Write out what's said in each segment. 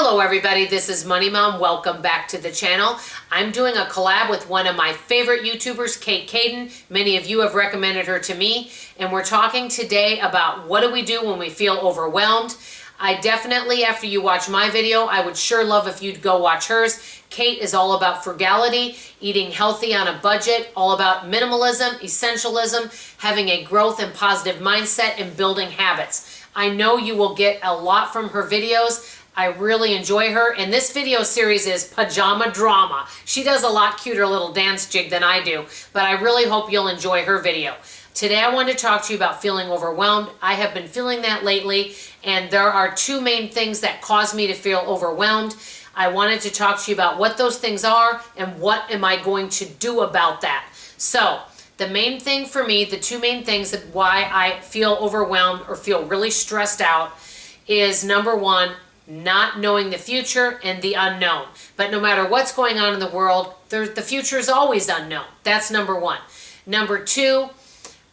Hello everybody, this is Money Mom. Welcome back to the channel. I'm doing a collab with one of my favorite YouTubers, Kaden. Many of you have recommended her to me, and we're talking today about what do we do when we feel overwhelmed. I definitely, after you watch my video, I would sure love if you'd go watch hers. Kate is all about frugality, eating healthy on a budget, all about minimalism, essentialism, having a growth and positive mindset, and building habits. I know you will get a lot from her videos. I really enjoy her, and this video series is Pajama Drama. She does a lot cuter little dance jig than I do, but I really hope you'll enjoy her video. Today I wanted to talk to you about feeling overwhelmed. I have been feeling that lately, and there are two main things that cause me to feel overwhelmed. I wanted to talk to you about what those things are and what am I going to do about that. So, the main thing for me, the two main things that why I feel overwhelmed or feel really stressed out is number one, not knowing the future and the unknown. But no matter what's going on in the world, the future is always unknown. That's number one. Number two,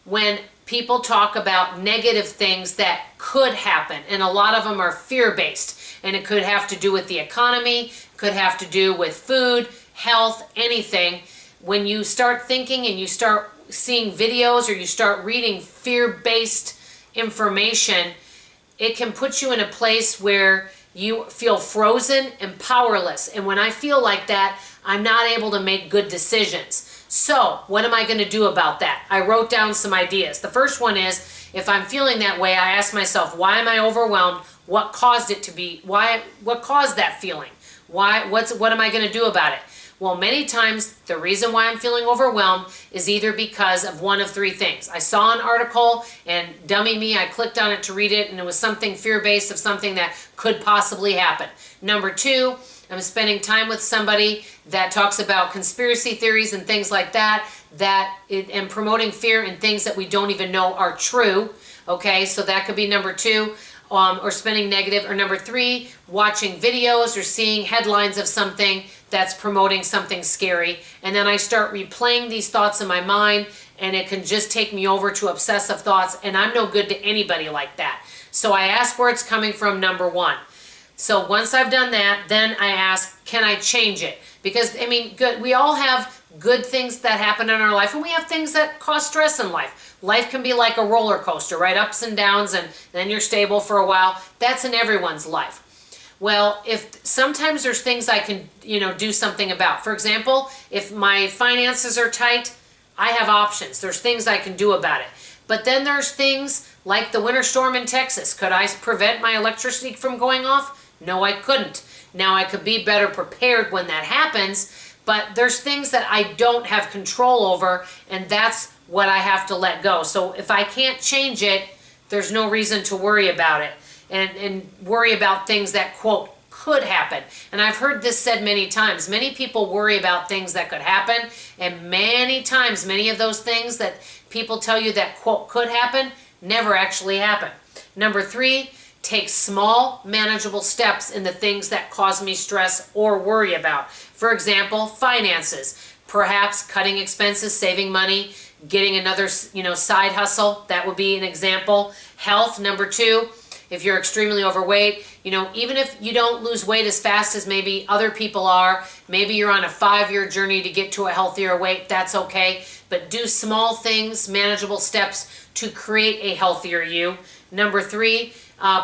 when people talk about negative things that could happen, and a lot of them are fear-based, and it could have to do with the economy, could have to do with food, health, anything. When you start thinking and you start seeing videos or you start reading fear-based information, it can put you in a place where you feel frozen and powerless. And when I feel like that, I'm not able to make good decisions. So what am I going to do about that? I wrote down some ideas. The first one is, if I'm feeling that way, I ask myself, why am I overwhelmed? What caused it to be? What caused that feeling? What am I going to do about it? Well, many times the reason why I'm feeling overwhelmed is either because of one of three things. I saw an article and dummy me, I clicked on it to read it, and it was something fear-based of something that could possibly happen. Number two, I'm spending time with somebody that talks about conspiracy theories and things like that, and promoting fear and things that we don't even know are true. Okay, so that could be number two. Or spending negative, or number three, watching videos or seeing headlines of something that's promoting something scary, and then I start replaying these thoughts in my mind, and it can just take me over to obsessive thoughts, and I'm no good to anybody like that. So I ask where it's coming from, number one. So once I've done that, then I ask, can I change it? Because, I mean, we all have good things that happen in our life, and we have things that cause stress in life. Life can be like a roller coaster, right? Ups and downs, and then you're stable for a while. That's in everyone's life. Well, if sometimes there's things I can, do something about. For example, if my finances are tight, I have options. There's things I can do about it. But then there's things like the winter storm in Texas. Could I prevent my electricity from going off? No, I couldn't. Now, I could be better prepared when that happens, but there's things that I don't have control over, and that's what I have to let go. So if I can't change it, there's no reason to worry about it and worry about things that, quote, could happen. And I've heard this said many times. Many people worry about things that could happen, and many times, many of those things that people tell you that, quote, could happen, never actually happen. Number three, take small, manageable steps in the things that cause me stress or worry about. For example, finances. Perhaps cutting expenses, saving money, getting another, side hustle. That would be an example. Health, number two. If you're extremely overweight, even if you don't lose weight as fast as maybe other people are, maybe you're on a 5-year journey to get to a healthier weight, that's okay. But do small things, manageable steps to create a healthier you. Number three,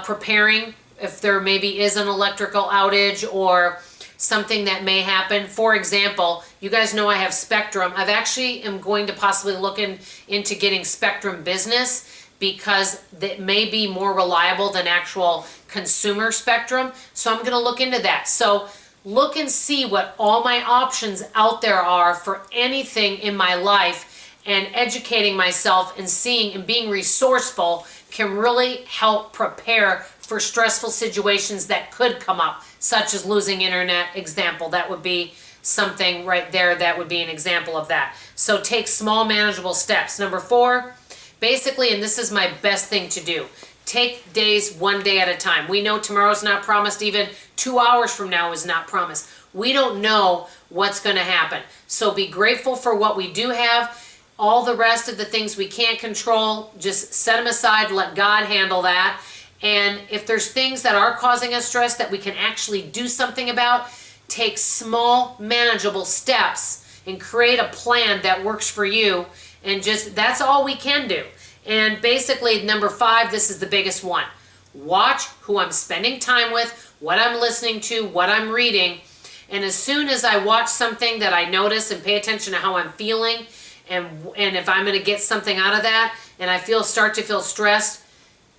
preparing if there maybe is an electrical outage or something that may happen. For example, you guys know I have Spectrum. I've actually am going to possibly look into getting Spectrum Business because it may be more reliable than actual consumer Spectrum. So I'm going to look into that. So look and see what all my options out there are for anything in my life, and educating myself and seeing and being resourceful can really help prepare for stressful situations that could come up, such as losing internet. Example, that would be something right there. That would be an example of that. So take small, manageable steps. Number four, basically, and this is my best thing to do, take days one day at a time. We know tomorrow's not promised. Even 2 hours from now is not promised. We don't know what's going to happen. So be grateful for what we do have. All the rest of the things we can't control, just set them aside, let God handle that, And if there's things that are causing us stress that we can actually do something about, take small, manageable steps and create a plan that works for you. And just, that's all we can do. And basically, number 5, this is the biggest one. Watch who I'm spending time with, what I'm listening to, what I'm reading. And as soon as I watch something that I notice and pay attention to how I'm feeling, and if I'm going to get something out of that, and I start to feel stressed,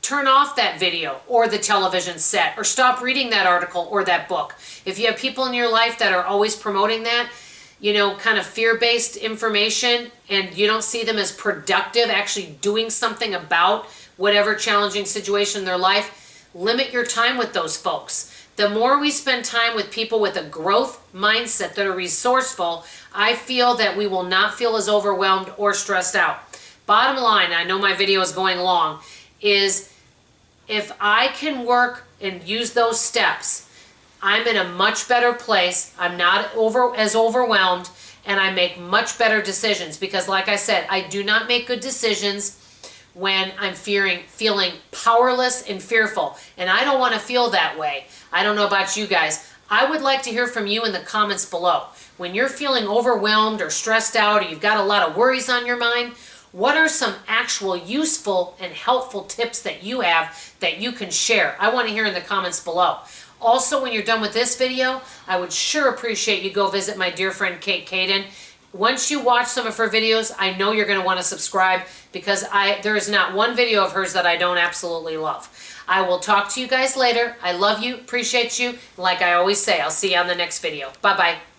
turn off that video or the television set, or stop reading that article or that book. If you have people in your life that are always promoting that, you know, kind of fear-based information, and you don't see them as productive, actually doing something about whatever challenging situation in their life, limit your time with those folks. The more we spend time with people with a growth mindset that are resourceful, I feel that we will not feel as overwhelmed or stressed out. Bottom line, I know my video is going long, is if I can work and use those steps, I'm in a much better place. I'm not as overwhelmed, and I make much better decisions, because like I said, I do not make good decisions when I'm feeling powerless and fearful. And I don't want to feel that way. I don't know about you guys. I would like to hear from you in the comments below. When you're feeling overwhelmed or stressed out, or you've got a lot of worries on your mind, what are some actual useful and helpful tips that you have that you can share? I want to hear in the comments below. Also, when you're done with this video, I would sure appreciate you go visit my dear friend Kaden. Once you watch some of her videos, I know you're going to want to subscribe, because there is not one video of hers that I don't absolutely love. I will talk to you guys later. I love you, appreciate you. Like I always say, I'll see you on the next video. Bye-bye.